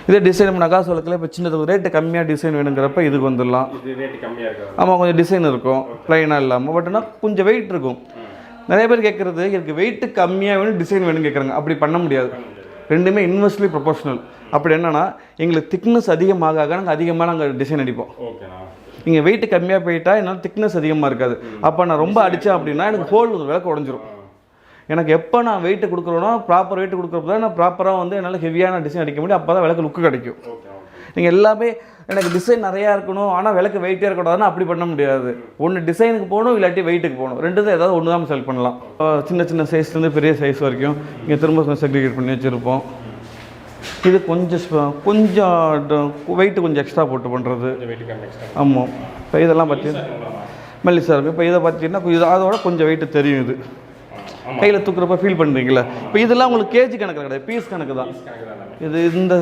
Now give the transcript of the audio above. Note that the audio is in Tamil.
இதே டிசைன் நகா சொல்லத்தில் இப்போ சின்னது ரேட்டு கம்மியாக டிசைன் வேணுங்கிறப்ப இதுக்கு வந்துடலாம். ஆமாம், கொஞ்சம் டிசைன் இருக்கும் ப்ளைனாக இல்லாமல். பட் ஆனால் கொஞ்சம் வெயிட் இருக்கும். நிறைய பேர் கேட்குறது எனக்கு வெயிட்டு கம்மியாக வேணும் டிசைன் வேணும்னு கேட்குறாங்க. அப்படி பண்ண முடியாது. ரெண்டுமே இன்வெர்ஸ்லி ப்ரொபோஷனல். அப்படி என்னென்னா எங்களுக்கு திக்னஸ் அதிகமாக நாங்கள் அதிகமாக நாங்கள் டிசைன் அடிப்போம். நீங்கள் வெயிட்டு கம்மியாக போயிட்டா என்னால் திக்னஸ் அதிகமாக இருக்காது. அப்போ நான் ரொம்ப அடித்தேன் அப்படின்னா எனக்கு ஹோல் விளக்கு உடஞ்சிரும். எனக்கு எப்போ நான் வெயிட்டு கொடுக்குறோன்னா ப்ராப்பர் வெயிட்டு கொடுக்குறப்ப தான் நான் ப்ராப்பராக வந்து என்னால் ஹெவியான டிசைன் அடிக்க முடியும். அப்போ தான் விளக்கு லுக்கு கிடைக்கும். நீங்கள் எல்லாமே எனக்கு டிசைன் நிறையா இருக்கணும் ஆனால் விளக்கு வெயிட்டே இருக்கக்கூடாதுன்னா அப்படி பண்ண முடியாது. ஒன்று டிசைனுக்கு போகணும், இல்லாட்டி வெயிட்டுக்கு போகணும். ரெண்டு தான் ஏதாவது ஒன்று தான் செலக்ட் பண்ணலாம். சின்ன சின்ன சைஸ்லேருந்து பெரிய சைஸ் வரைக்கும் இங்கே திரும்ப செக்ரிகேட் பண்ணி வச்சுருப்போம். இது கொஞ்சம் வெயிட்டு கொஞ்சம் எக்ஸ்ட்ரா போட்டு பண்ணுறது. ஆமாம், இப்போ இதெல்லாம் பார்த்தீங்கன்னா மெல்லிசாக இருக்கும். இப்போ இதை பார்த்தீங்கன்னா இது அதோட கொஞ்சம் வெயிட்டு தெரியும். இது கையில் தூக்குறப்ப ஃபீல் பண்ணுறீங்களா? இப்போ இதெல்லாம் உங்களுக்கு கேஜி கணக்கு கிடையாது, பீஸ் கணக்கு தான். இது இந்த